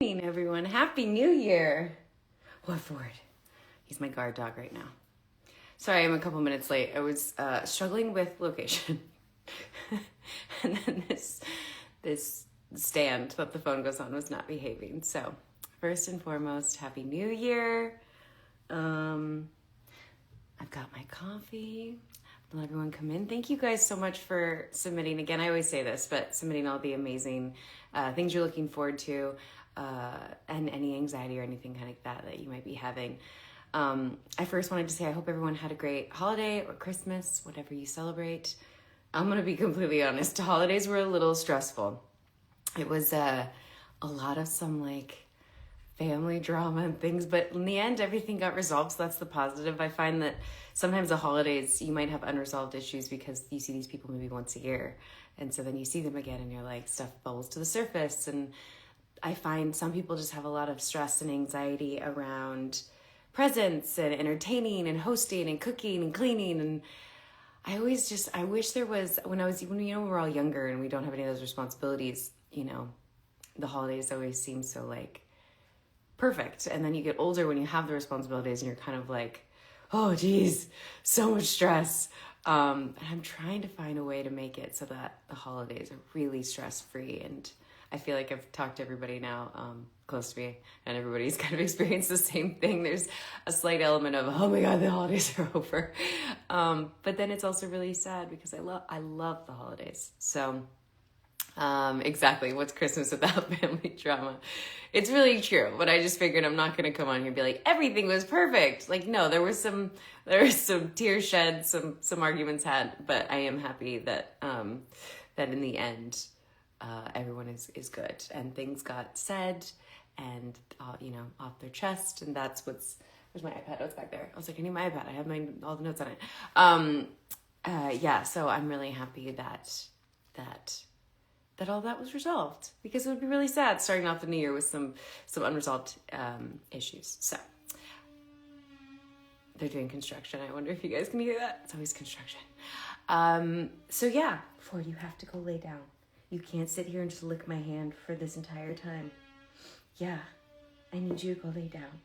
Morning, everyone. Happy New Year. What Ford? He's my guard dog right now. Sorry, I'm a couple minutes late. I was struggling with location. And then this stand that the phone goes on was not behaving. So first and foremost, Happy New Year. I've got my coffee. Let everyone come in. Thank you guys so much for submitting. Again, I always say this, but submitting all the amazing things you're looking forward to and any anxiety or anything like that you might be having. I first wanted to say I hope everyone had a great holiday or Christmas, whatever you celebrate. I'm going to be completely honest. The holidays were a little stressful. It was a lot of some family drama and things, but in the end, everything got resolved. So that's the positive. I find that sometimes the holidays, you might have unresolved issues because you see these people maybe once a year. And so then you see them again and you're like, stuff bubbles to the surface. And I find some people just have a lot of stress and anxiety around presents and entertaining and hosting and cooking and cleaning. And I wish there was, when we're all younger and we don't have any of those responsibilities, the holidays always seem so perfect. And then you get older when you have the responsibilities and you're kind of like, oh geez, so much stress. And I'm trying to find a way to make it so that the holidays are really stress-free. And I feel like I've talked to everybody now close to me, and everybody's kind of experienced the same thing. There's a slight element of, oh my God, the holidays are over. But then it's also really sad because I love the holidays. So exactly, what's Christmas without family drama? It's really true, but I just figured I'm not going to come on here and be like, everything was perfect. No, there was some tears shed, some arguments had, but I am happy that in the end, everyone is good and things got said and, off their chest. And that's where's my iPad? Oh, it's back there. I was like, I need my iPad. I have all the notes on it. So I'm really happy that all that was resolved, because it would be really sad starting off the new year with some unresolved issues. So they're doing construction. I wonder if you guys can hear that. It's always construction. Ford, you have to go lay down. You can't sit here and just lick my hand for this entire time. Yeah, I need you to go lay down.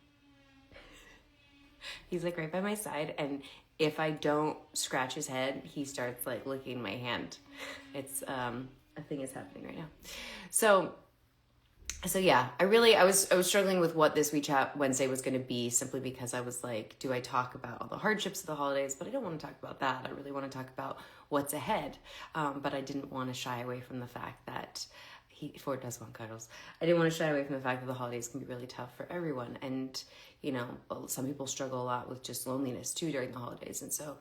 He's right by my side, and if I don't scratch his head, he starts licking my hand. It's a thing is happening right now. So yeah, I was struggling with what this We Chat Wednesday was going to be, simply because I was like, do I talk about all the hardships of the holidays? But I don't want to talk about that. I really want to talk about what's ahead. But I didn't want to shy away from the fact that Ford does want cuddles. I didn't want to shy away from the fact that the holidays can be really tough for everyone. And, some people struggle a lot with just loneliness too during the holidays. And so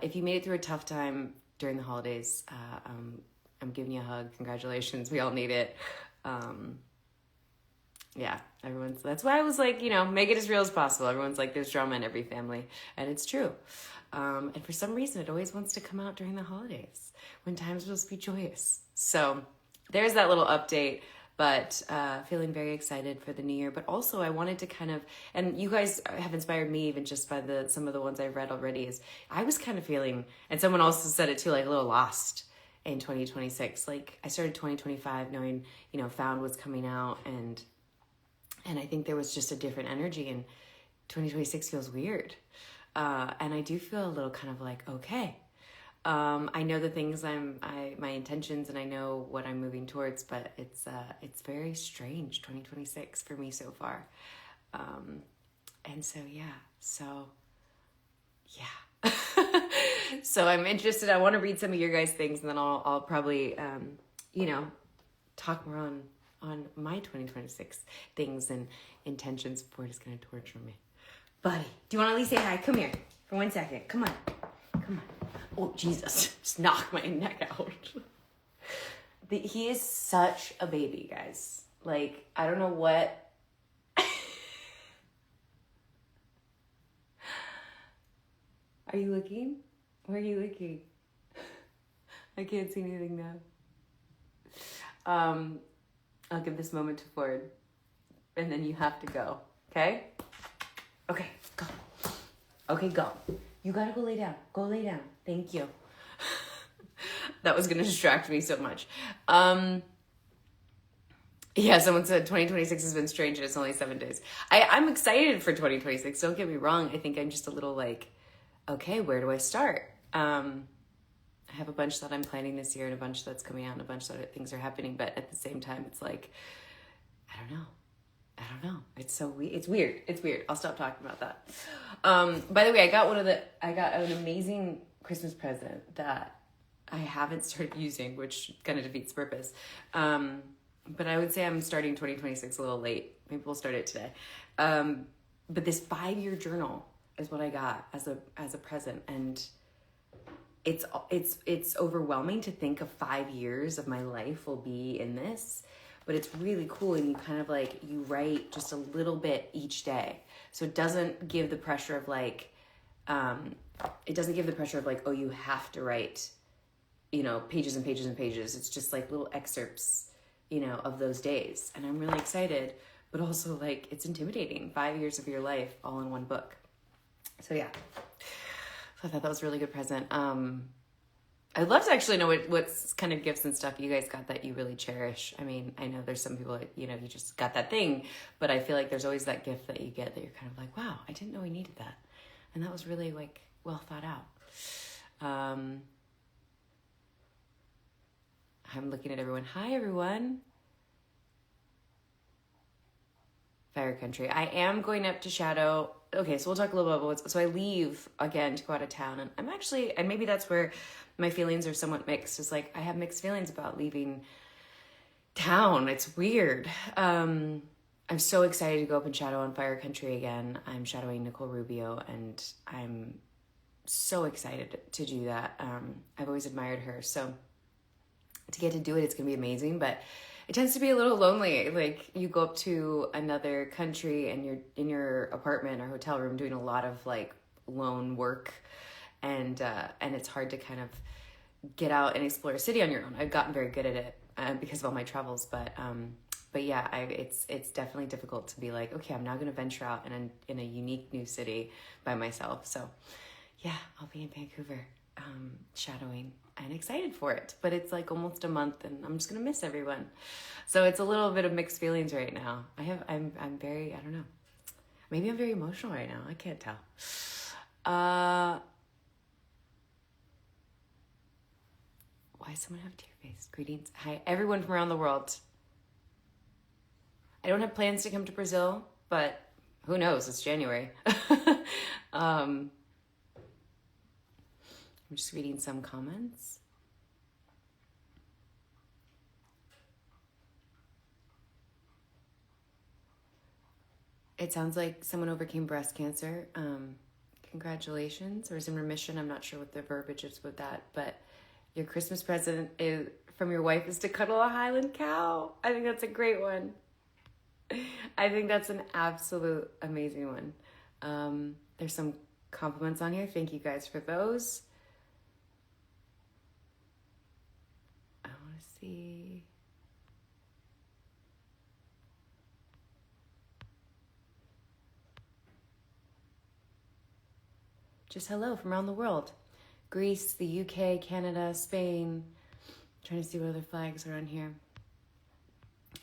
if you made it through a tough time during the holidays, I'm giving you a hug. Congratulations. We all need it. That's why I was like, make it as real as possible. Everyone's like, there's drama in every family. And it's true. And for some reason, it always wants to come out during the holidays when time's supposed to be joyous. So there's that little update, but feeling very excited for the new year. But also I wanted to and you guys have inspired me even just by some of the ones I've read already, is I was kind of feeling, and someone also said it too, a little lost in 2026. I started 2025 knowing, Found was coming out, and I think there was just a different energy, and 2026 feels weird. And I do feel a little kind of okay. I know the things my intentions, and I know what I'm moving towards, but it's very strange 2026 for me so far. So I'm interested. I want to read some of your guys' things, and then I'll probably, talk more on my 2026 things and intentions. Ford is going to torture me. Buddy, do you want to at least say hi? Come here for 1 second. Come on. Oh, Jesus. Just knock my neck out. He is such a baby, guys. I don't know what. Are you looking? Where are you looking? I can't see anything now. I'll give this moment to Ford, and then you have to go, okay? Okay, go. Okay, go. You gotta go lay down. Go lay down. Thank you. That was gonna distract me so much. Yeah, someone said 2026 has been strange and it's only 7 days. I'm excited for 2026. Don't get me wrong. I think I'm just a little like, okay, where do I start? I have a bunch that I'm planning this year and a bunch that's coming out and a bunch that things are happening. But at the same time, it's like, I don't know. I don't know. It's so weird. It's weird. It's weird. I'll stop talking about that. By the way, I got an amazing Christmas present that I haven't started using, which kind of defeats the purpose. But I would say I'm starting 2026 a little late. Maybe we'll start it today. But this 5-year journal is what I got as a present, and it's overwhelming to think of 5 years of my life will be in this, but it's really cool. And you kind of like, you write just a little bit each day. So it doesn't give the pressure of like, oh, you have to write, pages and pages and pages. It's just like little excerpts, of those days. And I'm really excited, but also like, it's intimidating. 5 years of your life all in one book. So yeah. So I thought that was a really good present. I'd love to actually know what's kind of gifts and stuff you guys got that you really cherish. I mean, I know there's some people that, you just got that thing, but I feel like there's always that gift that you get that you're kind of like, wow, I didn't know I needed that. And that was really like well thought out. I'm looking at everyone. Hi, everyone. Fire Country. I am going up to Shadow. Okay, so we'll talk a little about so I leave again to go out of town, and I'm actually, and maybe that's where my feelings are somewhat mixed. It's like I have mixed feelings about leaving town. It's weird. I'm so excited to go up and shadow on Fire Country again. I'm shadowing Nicole Rubio, and I'm so excited to do that. I've always admired her, so to get to do it, it's gonna be amazing. But it tends to be a little lonely. Like you go up to another country and you're in your apartment or hotel room doing a lot of like lone work, and it's hard to kind of get out and explore a city on your own. I've gotten very good at it because of all my travels, but yeah, it's definitely difficult to be like, okay, I'm now going to venture out in a unique new city by myself. So yeah, I'll be in Vancouver shadowing and excited for it, but it's like almost a month and I'm just gonna miss everyone. So it's a little bit of mixed feelings right now. I'm very, I don't know, maybe I'm very emotional right now. I can't tell. Why does someone have a tear face? Greetings. Hi, everyone from around the world. I don't have plans to come to Brazil, but who knows? It's January. I'm just reading some comments. It sounds like someone overcame breast cancer. Congratulations, or is in remission. I'm not sure what the verbiage is with that, but your Christmas present from your wife is to cuddle a Highland cow. I think that's a great one. I think that's an absolute amazing one. There's some compliments on here. Thank you guys for those. I want to see. Just hello from around the world. Greece, the UK, Canada, Spain. I'm trying to see what other flags are on here.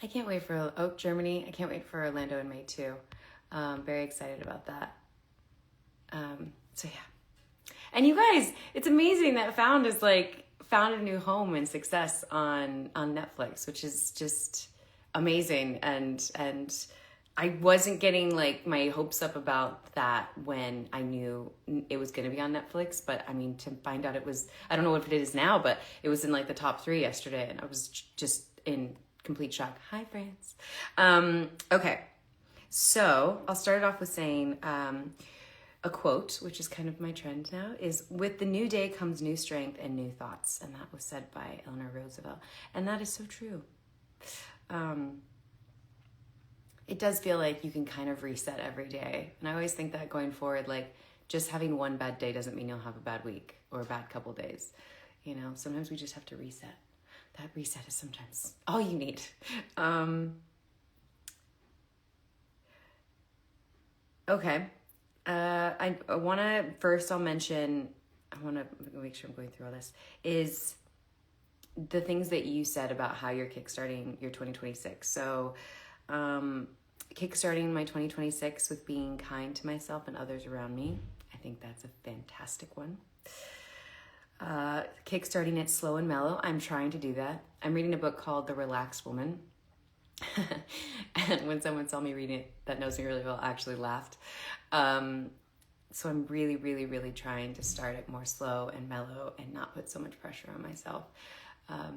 I can't wait for Germany. I can't wait for Orlando in May too. Very excited about that. So yeah. And you guys, it's amazing that found a new home and success on Netflix, which is just amazing. And I wasn't getting like my hopes up about that when I knew it was going to be on Netflix. But I mean, to find out it was, I don't know what it is now, but it was in like the top 3 yesterday. And I was just in complete shock. Hi, France. Okay. So I'll start it off with saying, a quote, which is kind of my trend now, is with the new day comes new strength and new thoughts. And that was said by Eleanor Roosevelt. And that is so true. It does feel like you can kind of reset every day. And I always think that going forward, like just having one bad day doesn't mean you'll have a bad week or a bad couple days. You know, sometimes we just have to reset. That reset is sometimes all you need. Okay. I want to, first I'll mention, I want to make sure I'm going through all this, is the things that you said about how you're kickstarting your 2026. So, kickstarting my 2026 with being kind to myself and others around me. I think that's a fantastic one. Kickstarting it slow and mellow. I'm trying to do that. I'm reading a book called The Relaxed Woman. And when someone saw me reading it that knows me really well, I actually laughed. So I'm really, really, really trying to start it more slow and mellow and not put so much pressure on myself.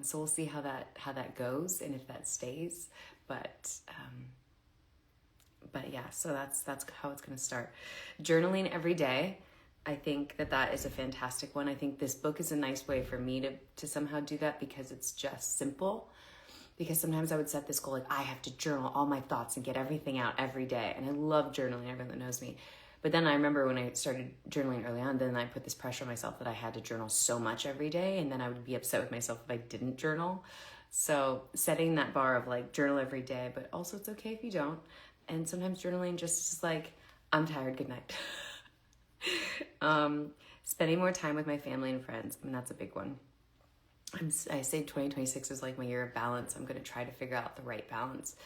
So we'll see how that goes and if that stays. But yeah, so that's how it's going to start. Journaling every day. I think that is a fantastic one. I think this book is a nice way for me to somehow do that because it's just simple. Because sometimes I would set this goal, like I have to journal all my thoughts and get everything out every day. And I love journaling, everyone that knows me. But then I remember when I started journaling early on, then I put this pressure on myself that I had to journal so much every day. And then I would be upset with myself if I didn't journal. So setting that bar of like journal every day, but also it's okay if you don't. And sometimes journaling just is like, I'm tired, good night. Spending more time with my family and friends. I mean, that's a big one. I say 2026 is like my year of balance. I'm going to try to figure out the right balance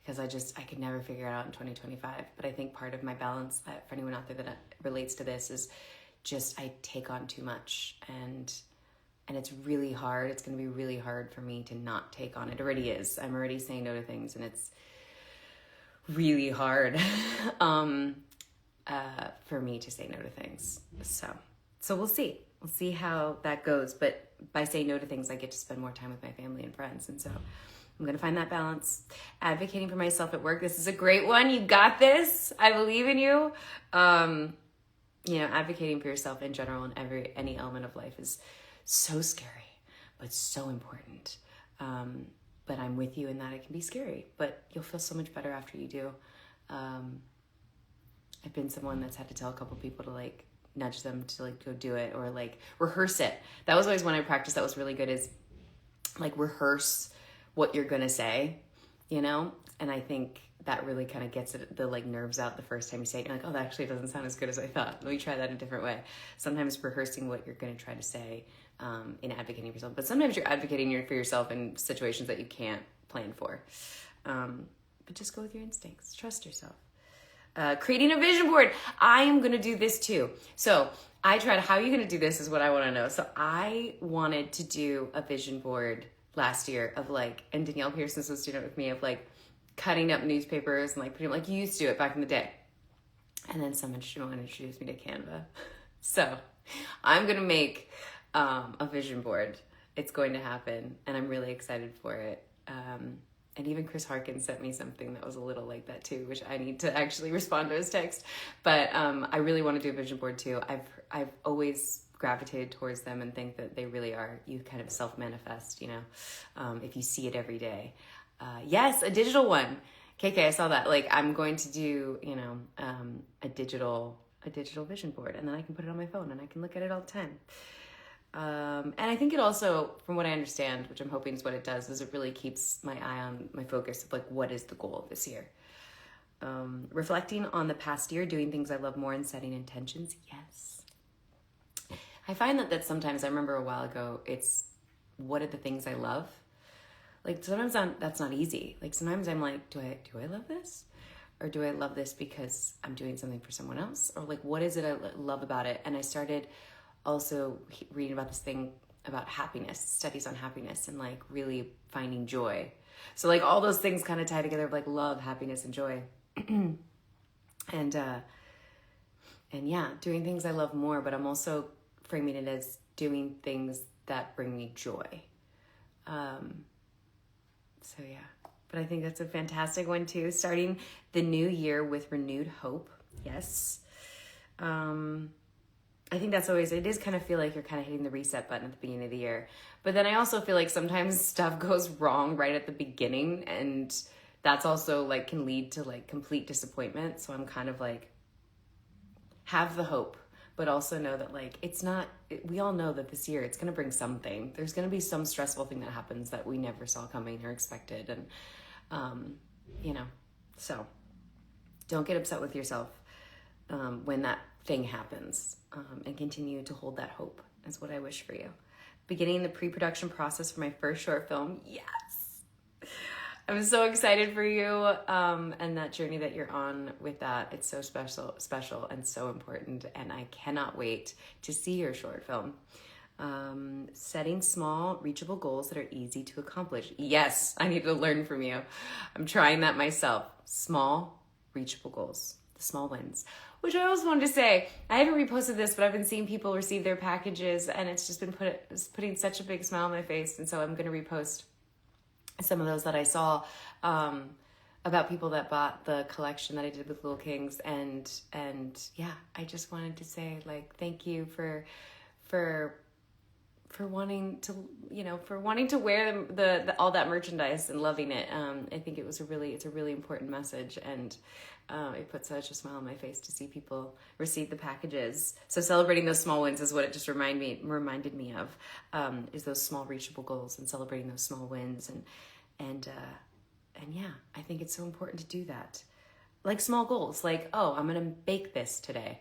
because I could never figure it out in 2025. But I think part of my balance, for anyone out there that relates to this, is just I take on too much and it's really hard. It's going to be really hard for me to not take on. It already is. I'm already saying no to things and it's really hard for me to say no to things. So we'll see. We'll see how that goes. But by saying no to things, I get to spend more time with my family and friends. And so I'm going to find that balance. Advocating for myself at work. This is a great one. You got this. I believe in you. Advocating for yourself in general in any element of life is so scary, but so important. But I'm with you in that it can be scary, but you'll feel so much better after you do. I've been someone that's had to tell a couple people to like nudge them to like go do it or like rehearse it. That was always one I practiced that was really good is like rehearse what you're gonna say, and I think that really kind of gets the like nerves out the first time you say it. You're like, oh, that actually doesn't sound as good as I thought. Let me try that a different way. Sometimes rehearsing what you're gonna try to say in advocating for yourself, but sometimes you're advocating for yourself in situations that you can't plan for. But just go with your instincts. Trust yourself. Creating a vision board. I am going to do this too. So I tried, how are you going to do this is what I want to know. So I wanted to do a vision board last year of like, and Danielle Pearson's was doing it with me of like cutting up newspapers and like putting like you used to do it back in the day. And then someone introduced me to Canva. So I'm going to make a vision board. It's going to happen and I'm really excited for it. And even Chris Harkins sent me something that was a little like that too, which I need to actually respond to his text. But I really want to do a vision board too. I've always gravitated towards them and think that they really are. You kind of self-manifest, if you see it every day. Yes, a digital one. KK, I saw that. Like I'm going to do, a digital vision board, and then I can put it on my phone and I can look at it all the time. And I think it also, from what I understand, which I'm hoping is what it does, is it really keeps my eye on my focus of like, what is the goal this year? Reflecting on the past year, doing things I love more and setting intentions. Yes. I find that sometimes, I remember a while ago, it's what are the things I love? Like sometimes that's not easy. Like sometimes I'm like, do I love this? Or do I love this because I'm doing something for someone else? Or like, what is it I love about it? And I started also reading about this thing about happiness, studies on happiness and like really finding joy. So like all those things kind of tie together of like love, happiness, and joy. And yeah, doing things I love more, but I'm also framing it as doing things that bring me joy. So yeah, but I think that's a fantastic one too. Starting the new year with renewed hope. Yes. I think that's always, it is kind of feel like you're kind of hitting the reset button at the beginning of the year. But then I also feel like sometimes stuff goes wrong right at the beginning, and that's also like can lead to like complete disappointment. So I'm kind of like, have the hope, but also know that like, we all know that this year it's going to bring something. There's going to be some stressful thing that happens that we never saw coming or expected. And, so don't get upset with yourself when that thing happens, and continue to hold that hope is what I wish for you. beginning the pre-production process for my first short film. Yes! I'm so excited for you and that journey that you're on with that. It's so special and so important, and I cannot wait to see your short film. Setting small, reachable goals that are easy to accomplish. Yes, I need to learn from you. I'm trying that myself. Small, reachable goals, the small wins. Which I also wanted to say, I haven't reposted this, but I've been seeing people receive their packages, and it's just been putting such a big smile on my face, and so I'm going to repost some of those that I saw about people that bought the collection that I did with Little Kings, and yeah, I just wanted to say, like, thank you for wanting to, wear the all that merchandise and loving it. I think it's a really important message, and it put such a smile on my face to see people receive the packages. So celebrating those small wins is what it just reminded me of, is those small reachable goals and celebrating those small wins. And yeah, I think it's so important to do that. Like small goals, like, oh, I'm going to bake this today.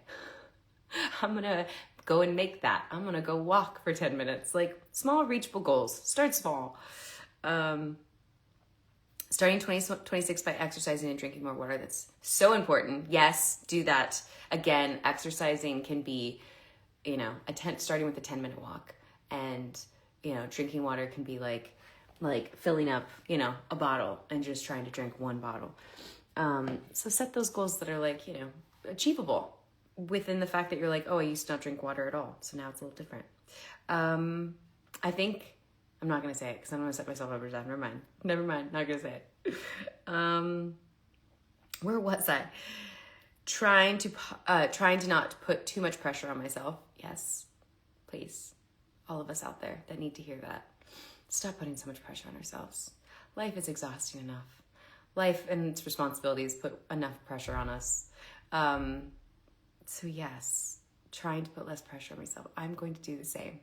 I'm going to go and make that. I'm going to go walk for 10 minutes. Like small reachable goals. Start small. Starting 2026 by exercising and drinking more water. That's so important. Yes, do that. Again, exercising can be, starting with a 10-minute walk, and, drinking water can be like filling up, a bottle and just trying to drink one bottle. So set those goals that are like, achievable within the fact that you're like, oh, I used to not drink water at all. So now it's a little different. I think, I'm not going to say it because I'm going to set myself up for that. Never mind. Not going to say it. Where was I? Trying to not put too much pressure on myself. Yes, please. All of us out there that need to hear that. Stop putting so much pressure on ourselves. Life is exhausting enough. Life and its responsibilities put enough pressure on us. So yes, trying to put less pressure on myself. I'm going to do the same.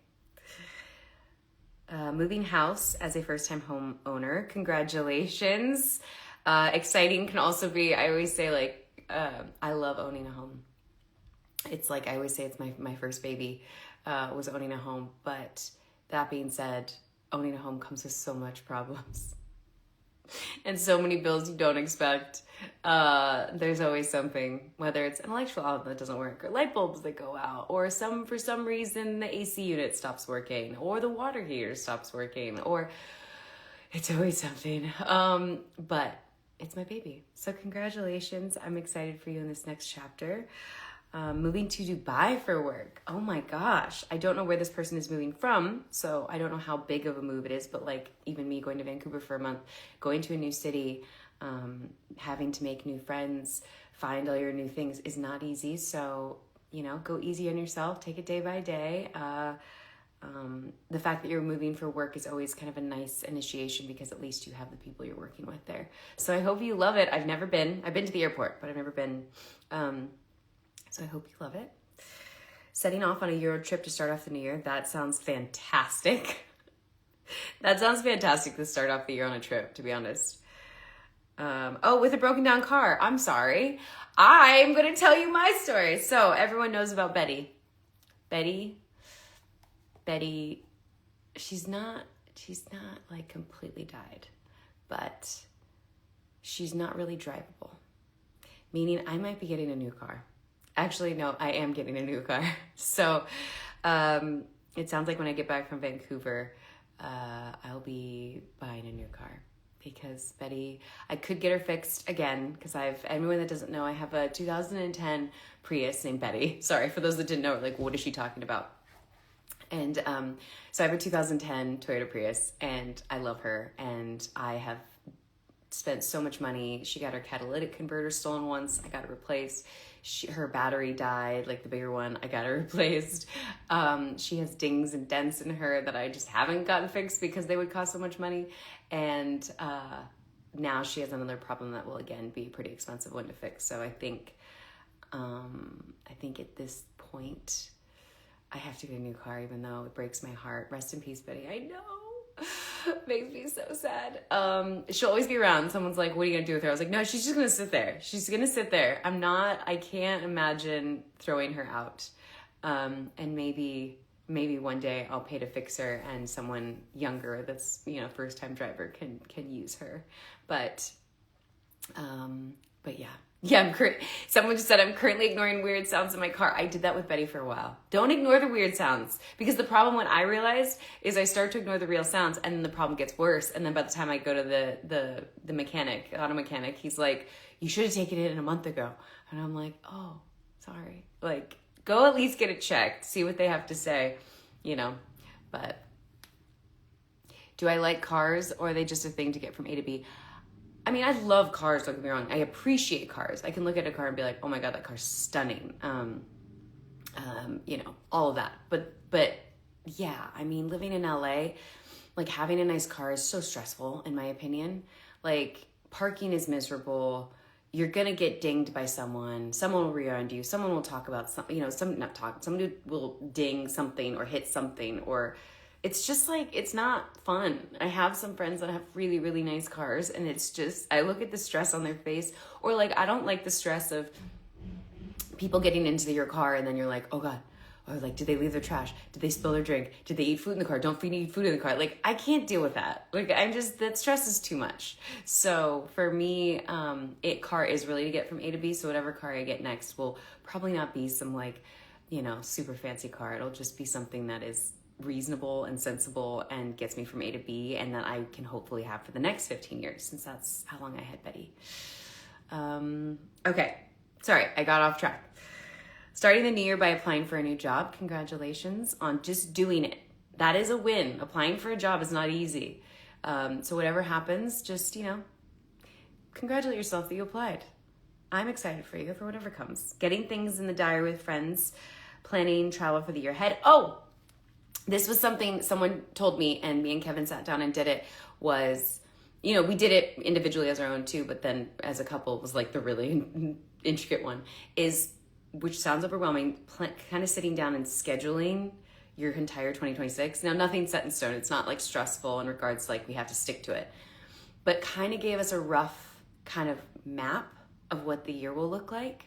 Moving house as a first-time home owner. Congratulations. Exciting can also be, I always say, I love owning a home. It's like, I always say it's my first baby was owning a home. But that being said, owning a home comes with so much problems and so many bills you don't expect. There's always something, whether it's an electrical outlet that doesn't work, or light bulbs that go out, or for some reason the AC unit stops working, or the water heater stops working, or it's always something. But it's my baby. So congratulations. I'm excited for you in this next chapter. Moving to Dubai for work. Oh my gosh. I don't know where this person is moving from, so I don't know how big of a move it is, but like even me going to Vancouver for a month, going to a new city, having to make new friends, find all your new things is not easy. So, go easy on yourself, take it day by day. The fact that you're moving for work is always kind of a nice initiation because at least you have the people you're working with there. So I hope you love it. I've been to the airport, but I've never been. So I hope you love it. Setting off on a Euro trip to start off the new year. That sounds fantastic. That sounds fantastic to start off the year on a trip, to be honest. With a broken down car. I'm sorry. I'm going to tell you my story. So everyone knows about Betty. Betty, she's not like completely died, but she's not really drivable. Meaning I might be getting a new car. Actually, no, I am getting a new car. So it sounds like when I get back from Vancouver, I'll be buying a new car because Betty, I could get her fixed again because anyone that doesn't know, I have a 2010 Prius named Betty. Sorry, for those that didn't know, like, what is she talking about? And so I have a 2010 Toyota Prius and I love her and I have spent so much money. She got her catalytic converter stolen once. I got it replaced. Her battery died, like the bigger one. I got her replaced. She has dings and dents in her that I just haven't gotten fixed because they would cost so much money. And now she has another problem that will again be a pretty expensive one to fix. So I think at this point I have to get a new car, even though it breaks my heart. Rest in peace, Betty. I know. Makes me so sad. She'll always be around. Someone's like, what are you gonna do with her? I was like, no, she's just gonna sit there. She's gonna sit there. I can't imagine throwing her out. And maybe maybe one day I'll pay to fix her and someone younger that's, first time driver can use her. But yeah. Yeah, someone just said I'm currently ignoring weird sounds in my car. I did that with Betty for a while. Don't ignore the weird sounds, because the problem, what I realized, is I start to ignore the real sounds, and then the problem gets worse. And then by the time I go to the mechanic, auto mechanic, he's like, "You should have taken it in a month ago." And I'm like, "Oh, sorry." Like, go at least get it checked, see what they have to say, But do I like cars, or are they just a thing to get from A to B? I mean, I love cars, don't get me wrong. I appreciate cars. I can look at a car and be like, oh my God, that car's stunning. All of that. But yeah, I mean, living in LA, like having a nice car is so stressful, in my opinion. Like, parking is miserable. You're going to get dinged by someone. Someone will rear-end you. Someone will talk about something, someone will ding something or hit something, or it's just like, it's not fun. I have some friends that have really, really nice cars, and it's just, I look at the stress on their face, or like, I don't like the stress of people getting into your car and then you're like, oh God, or like, did they leave their trash? Did they spill their drink? Did they eat food in the car? Don't eat food in the car. Like, I can't deal with that. Like, that stress is too much. So for me, car is really to get from A to B. So whatever car I get next will probably not be some like, super fancy car. It'll just be something that is reasonable and sensible and gets me from A to B, and that I can hopefully have for the next 15 years, since that's how long I had Betty. Okay. Sorry, I got off track. Starting the new year by applying for a new job. Congratulations on just doing it. That is a win. Applying for a job is not easy. So whatever happens, just, congratulate yourself that you applied. I'm excited for you for whatever comes. Getting things in the diary with friends, planning travel for the year ahead. Oh, this was something someone told me, and me and Kevin sat down and did it, was, we did it individually as our own too, but then as a couple, it was like the really intricate one, which sounds overwhelming, kind of sitting down and scheduling your entire 2026. Now, nothing's set in stone. It's not like stressful in regards like we have to stick to it, but kind of gave us a rough kind of map of what the year will look like,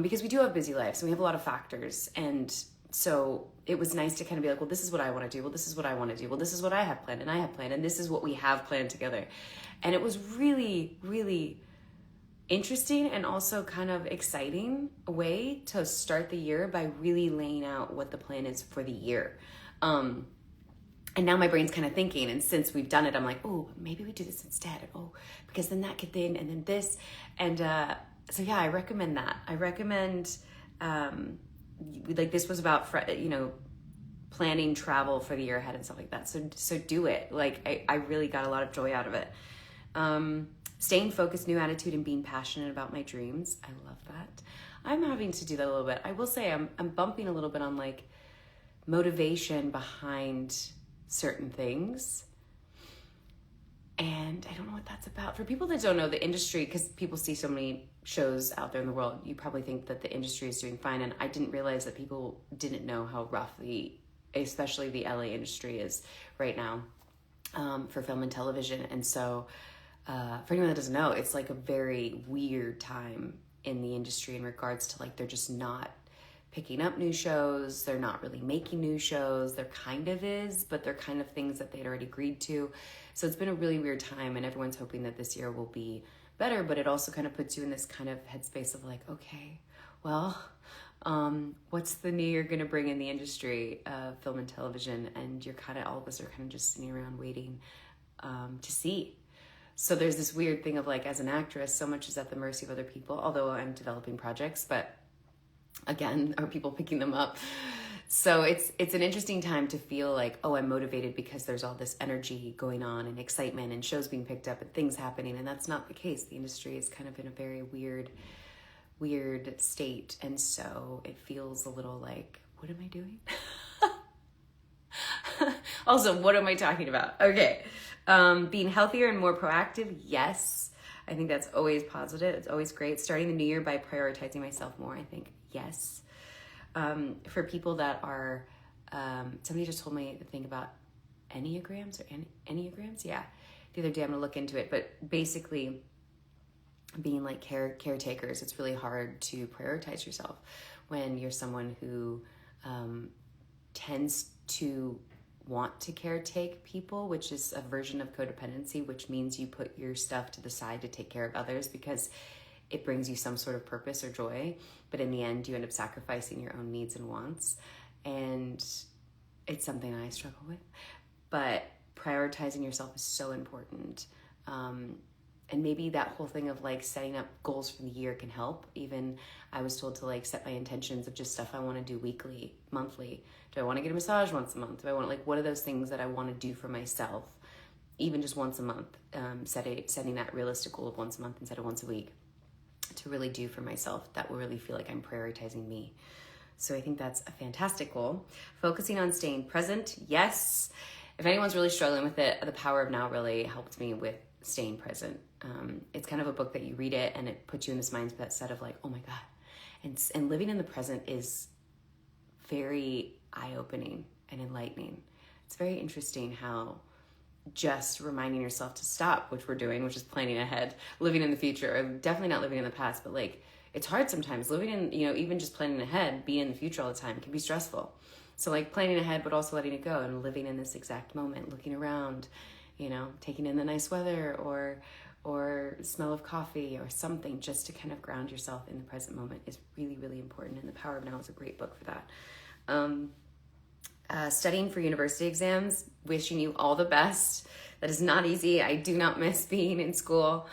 because we do have busy lives and we have a lot of factors. And so it was nice to kind of be like, well, this is what I want to do. Well, this is what I want to do. Well, this is what I have planned, and I have planned, and this is what we have planned together. And it was really, really interesting, and also kind of exciting way to start the year by really laying out what the plan is for the year. And now my brain's kind of thinking, and since we've done it, I'm like, oh, maybe we do this instead. Oh, because then that could then, and then this. And so yeah, I recommend that. I recommend, like, this was about, planning travel for the year ahead and stuff like that. So do it. Like, I really got a lot of joy out of it. Staying focused, new attitude, and being passionate about my dreams. I love that. I'm having to do that a little bit. I will say I'm bumping a little bit on like motivation behind certain things. And I don't know what that's about. For people that don't know the industry, because people see so many shows out there in the world, you probably think that the industry is doing fine. And I didn't realize that people didn't know how rough especially the LA industry is right now, for film and television. And so for anyone that doesn't know, it's like a very weird time in the industry in regards to like, they're just not picking up new shows. They're not really making new shows. There kind of is, but they're kind of things that they'd already agreed to. So it's been a really weird time, and everyone's hoping that this year will be better, but it also kind of puts you in this kind of headspace of like, okay, well, what's the new year going to bring in the industry of film and television? And all of us are kind of just sitting around waiting to see. So there's this weird thing of like, as an actress, so much is at the mercy of other people, although I'm developing projects, but again, are people picking them up? So it's an interesting time to feel like, oh, I'm motivated because there's all this energy going on and excitement and shows being picked up and things happening. And that's not the case. The industry is kind of in a very weird state. And so it feels a little like, what am I doing? Also, what am I talking about? Okay. Being healthier and more proactive. Yes. I think that's always positive. It's always great. Starting the new year by prioritizing myself more, I think. Yes. For people that are, somebody just told me the thing about Enneagrams or Enneagrams. Yeah. The other day, I'm going to look into it, but basically being like caretakers, it's really hard to prioritize yourself when you're someone who, tends to want to caretake people, which is a version of codependency, which means you put your stuff to the side to take care of others because it brings you some sort of purpose or joy. But in the end, you end up sacrificing your own needs and wants. And it's something I struggle with. But prioritizing yourself is so important. And maybe that whole thing of like setting up goals for the year can help. Even I was told to like set my intentions of just stuff I want to do weekly, monthly. Do I want to get a massage once a month? Do I want like, what are those things that I want to do for myself? Even just once a month, setting that realistic goal of once a month instead of once a week to really do for myself. That will really feel like I'm prioritizing me. So I think that's a fantastic goal. Focusing on staying present. Yes. If anyone's really struggling with it, The Power of Now really helped me with staying present. It's kind of a book that you read it and it puts you in this mindset of like, oh my God. And living in the present is very eye-opening and enlightening. It's very interesting how just reminding yourself to stop, which we're doing, which is planning ahead, living in the future, or definitely not living in the past, but like, it's hard sometimes. Living in, even just planning ahead, being in the future all the time can be stressful. So like planning ahead, but also letting it go and living in this exact moment, looking around, taking in the nice weather or smell of coffee or something just to kind of ground yourself in the present moment is really, really important. And The Power of Now is a great book for that. Studying for university exams, wishing you all the best. That is not easy. I do not miss being in school.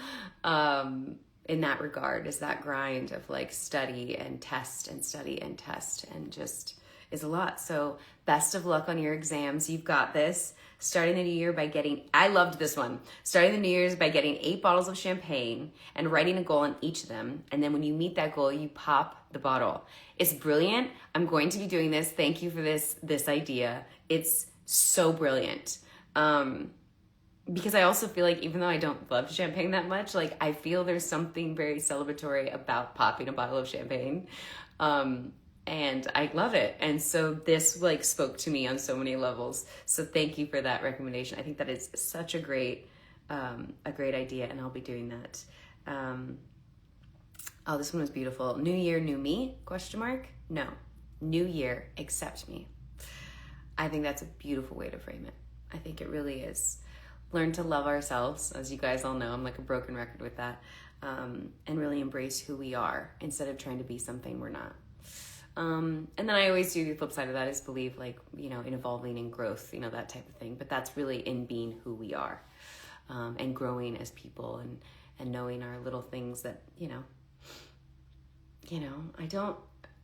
In that regard, is that grind of like study and test and study and test and just is a lot. So best of luck on your exams. You've got this. Starting the new year by I loved this one. Starting the new year's by getting 8 bottles of champagne and writing a goal on each of them. And then when you meet that goal, you pop the bottle. It's brilliant. I'm going to be doing this. Thank you for this idea. It's so brilliant. Because I also feel like even though I don't love champagne that much, like I feel there's something very celebratory about popping a bottle of champagne. And I love it. And so this like spoke to me on so many levels. So thank you for that recommendation. I think that is such a great idea, and I'll be doing that. Oh, this one was beautiful. New year, new me, ? No, new year, accept me. I think that's a beautiful way to frame it. I think it really is. Learn to love ourselves. As you guys all know, I'm like a broken record with that. And really embrace who we are instead of trying to be something we're not. And then I always do the flip side of that is believe like, in evolving and growth, that type of thing. But that's really in being who we are, and growing as people and knowing our little things that,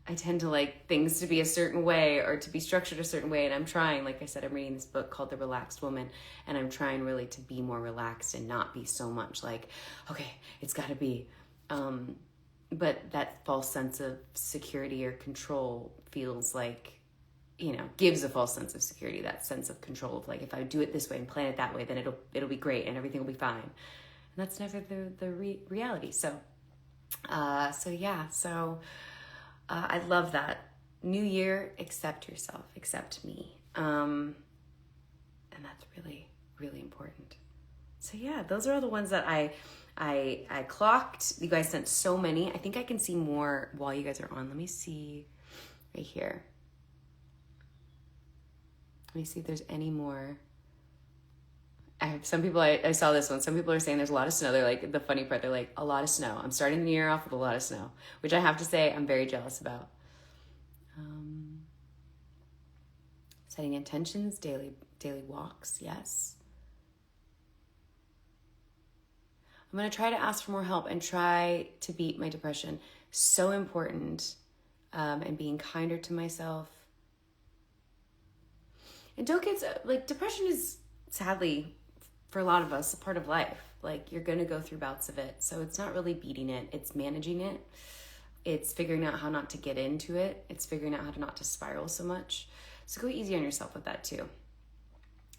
I tend to like things to be a certain way or to be structured a certain way. And I'm trying, like I said, I'm reading this book called The Relaxed Woman, and I'm trying really to be more relaxed and not be so much like, okay, it's gotta be, but that false sense of security or control feels like, gives a false sense of security, that sense of control of like, if I do it this way and plan it that way, then it'll be great and everything will be fine. And that's never the reality. So I love that. New year, accept yourself, accept me. And that's really, really important. So yeah, those are all the ones that I clocked. You guys sent so many. I think I can see more while you guys are on. Let me see right here. Let me see if there's any more. I have some people, I saw this one. Some people are saying there's a lot of snow. They're like, the funny part, they're like, a lot of snow. I'm starting the year off with a lot of snow, which I have to say I'm very jealous about. Setting intentions, daily walks, yes. I'm going to try to ask for more help and try to beat my depression. So important. And being kinder to myself. And don't get, like, depression is sadly, for a lot of us, a part of life. Like, you're going to go through bouts of it. So it's not really beating it. It's managing it. It's figuring out how not to get into it. It's figuring out how to not to spiral so much. So go easy on yourself with that too.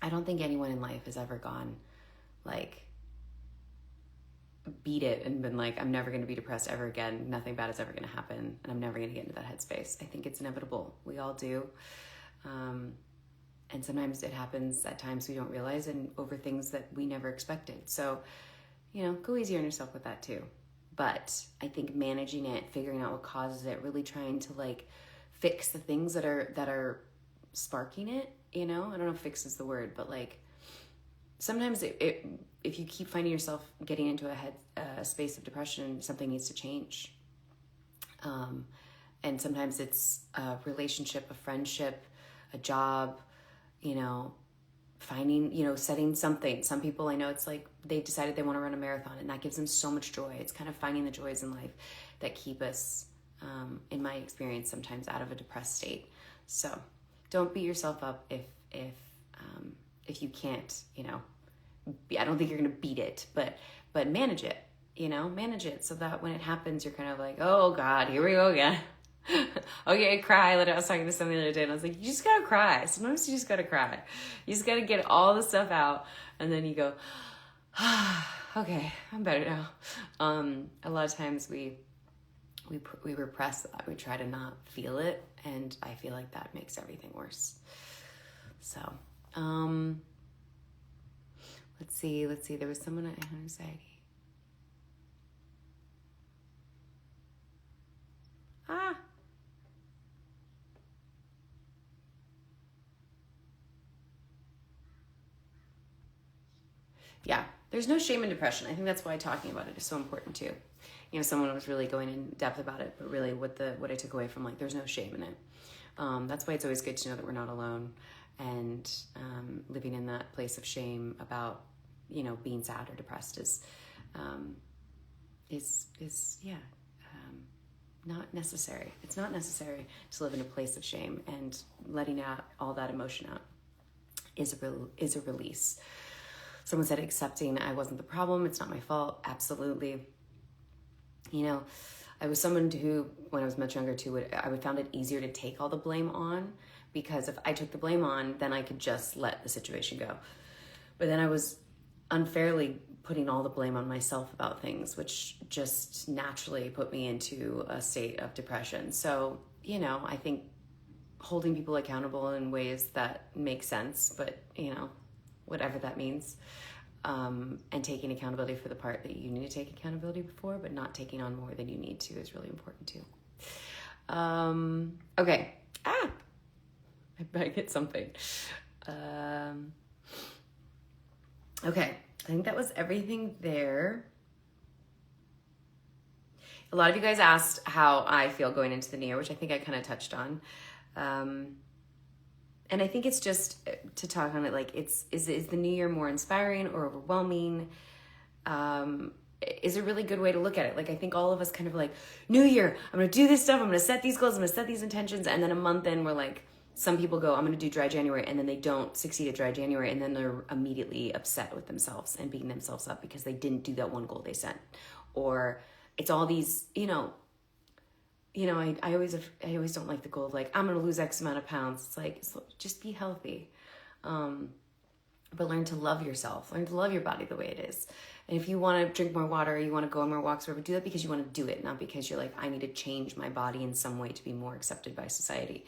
I don't think anyone in life has ever gone, like, beat it and been like, I'm never going to be depressed ever again. Nothing bad is ever going to happen. And I'm never going to get into that headspace. I think it's inevitable. We all do. And sometimes it happens at times we don't realize and over things that we never expected. So, go easy on yourself with that too. But I think managing it, figuring out what causes it, really trying to like fix the things that are sparking it, you know? I don't know if fix is the word, but like sometimes if you keep finding yourself getting into a space of depression, something needs to change. And sometimes it's a relationship, a friendship, a job, you know, finding, you know, setting something. Some people I know, it's like they decided they want to run a marathon, and that gives them so much joy. It's kind of finding the joys in life that keep us, in my experience, sometimes out of a depressed state. So don't beat yourself up if you can't, you know, I don't think you're going to beat it, but manage it, you know, manage it so that when it happens, you're kind of like, oh God, here we go again. Okay, cry. I was talking to somebody the other day, and I was like, you just gotta cry. Sometimes you just gotta cry. You just gotta get all the stuff out, and then you go, okay, I'm better now. A lot of times we repress that. We try to not feel it, and I feel like that makes everything worse. So, let's see. There was someone that had anxiety. Yeah, there's no shame in depression. I think that's why talking about it is so important too. You know, someone was really going in depth about it, but really what I took away from, like, there's no shame in it. That's why it's always good to know that we're not alone, and living in that place of shame about, you know, being sad or depressed is not necessary. It's not necessary to live in a place of shame, and letting out all that emotion out is a release. Someone said accepting I wasn't the problem, it's not my fault. Absolutely. You know, I was someone who, when I was much younger too, I would found it easier to take all the blame on, because if I took the blame on, then I could just let the situation go. But then I was unfairly putting all the blame on myself about things, which just naturally put me into a state of depression. So, you know, I think holding people accountable in ways that make sense, but, you know, whatever that means, and taking accountability for the part that you need to take accountability for, but not taking on more than you need to, is really important too. Okay. I hit something. Okay. I think that was everything there. A lot of you guys asked how I feel going into the new year, which I think I kind of touched on. And I think it's just to talk on it, like, is the new year more inspiring or overwhelming? Is a really good way to look at it. Like, I think all of us kind of like, new year, I'm going to do this stuff. I'm going to set these goals. I'm going to set these intentions. And then a month in, we're like, some people go, I'm going to do dry January. And then they don't succeed at dry January. And then they're immediately upset with themselves and beating themselves up because they didn't do that one goal they set. Or it's all these, I always don't like the goal of, like, I'm going to lose X amount of pounds. It's like, just be healthy. But learn to love yourself. Learn to love your body the way it is. And if you want to drink more water, or you want to go on more walks, or whatever, do that because you want to do it, not because you're like, I need to change my body in some way to be more accepted by society.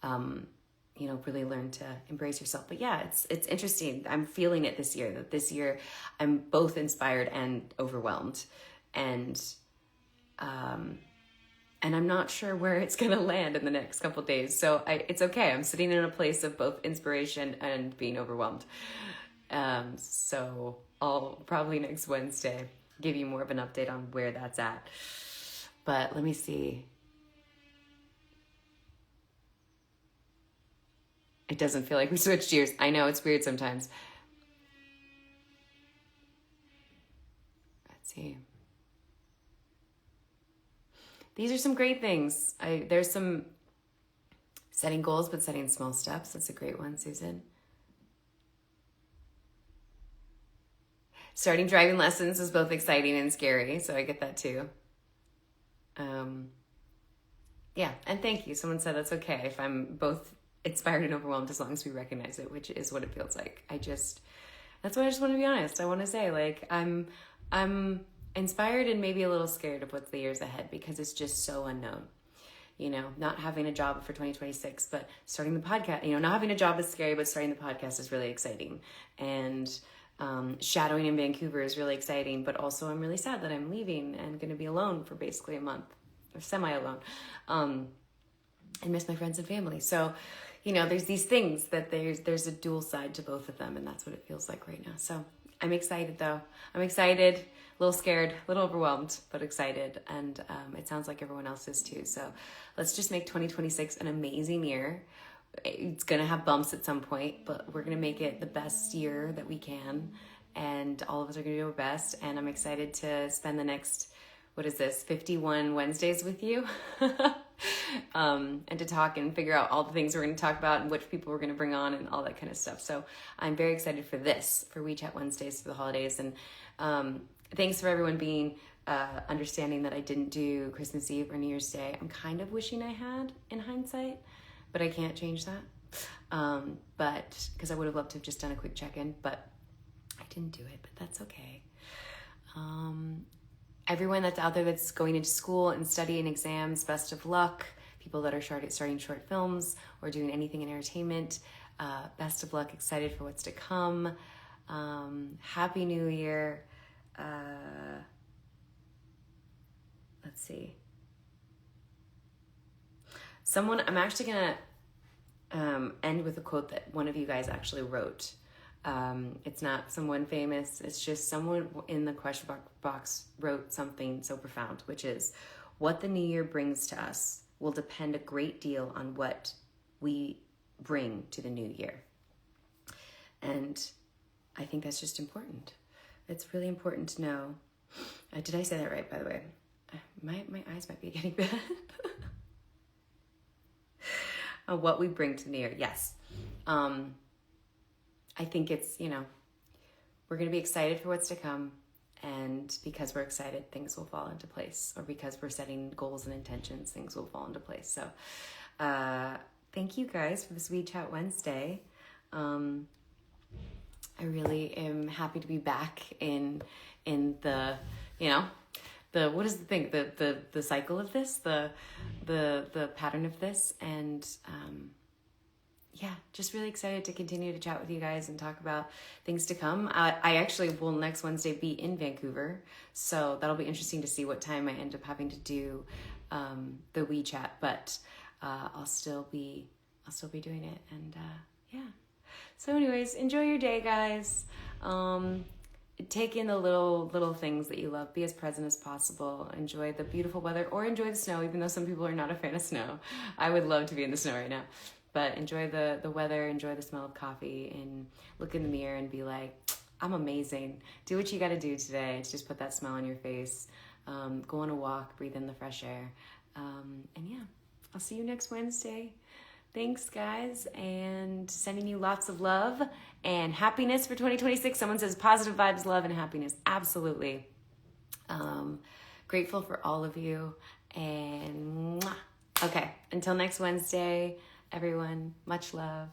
Really learn to embrace yourself. But yeah, it's interesting. I'm feeling it this year, that this year I'm both inspired and overwhelmed. And I'm not sure where it's going to land in the next couple of days. So it's okay. I'm sitting in a place of both inspiration and being overwhelmed. So I'll probably next Wednesday give you more of an update on where that's at. But let me see. It doesn't feel like we switched gears. I know, it's weird sometimes. Let's see. These are some great things. There's some setting goals, but setting small steps. That's a great one, Susan. Starting driving lessons is both exciting and scary, so I get that too. Yeah, and thank you. Someone said that's okay if I'm both inspired and overwhelmed, as long as we recognize it, which is what it feels like. That's why I just want to be honest. I want to say, like, I'm inspired and maybe a little scared of what's the years ahead, because it's just so unknown. Not having a job for 2026, but starting the podcast, not having a job is scary, but starting the podcast is really exciting. And shadowing in Vancouver is really exciting, but also I'm really sad that I'm leaving and going to be alone for basically a month, or semi-alone. I miss my friends and family. So there's these things that there's a dual side to both of them, and that's what it feels like right now. So I'm excited though. I'm excited, a little scared, a little overwhelmed, but excited. And it sounds like everyone else is too. So let's just make 2026 an amazing year. It's going to have bumps at some point, but we're going to make it the best year that we can. And all of us are going to do our best. And I'm excited to spend the next, 51 Wednesdays with you. And to talk and figure out all the things we're going to talk about and which people we're going to bring on and all that kind of stuff. So I'm very excited for WeChat Wednesdays for the holidays. And thanks for everyone being understanding that I didn't do Christmas Eve or New Year's Day. I'm kind of wishing I had in hindsight, but I can't change that. But because I would have loved to have just done a quick check-in, but I didn't do it, but that's okay. Everyone that's out there that's going into school and studying exams, best of luck. People that are starting short films or doing anything in entertainment, best of luck. Excited for what's to come. Happy New Year. Let's see. I'm actually going to end with a quote that one of you guys actually wrote. It's not someone famous. It's just someone in the question box wrote something so profound, which is, what the new year brings to us will depend a great deal on what we bring to the new year. And I think that's just important. It's really important to know. Did I say that right, by the way? My eyes might be getting bad. What we bring to the new year. Yes. I think it's, we're going to be excited for what's to come. And because we're excited, things will fall into place. Or because we're setting goals and intentions, things will fall into place. So thank you guys for this WeChat Wednesday. I really am happy to be back in the, what is the thing, the cycle of this, the pattern of this. And just really excited to continue to chat with you guys and talk about things to come. I actually will next Wednesday be in Vancouver, so that'll be interesting to see what time I end up having to do the WeChat, but I'll still be doing it. And so anyways, enjoy your day, guys. Take in the little things that you love. Be as present as possible. Enjoy the beautiful weather, or enjoy the snow, even though some people are not a fan of snow. I would love to be in the snow right now. But enjoy the weather, enjoy the smell of coffee, and look in the mirror and be like, I'm amazing. Do what you got to do today. It's just put that smile on your face. Go on a walk, breathe in the fresh air. I'll see you next Wednesday. Thanks, guys, and sending you lots of love and happiness for 2026. Someone says positive vibes, love, and happiness. Absolutely. Grateful for all of you. And okay, until next Wednesday, everyone, much love.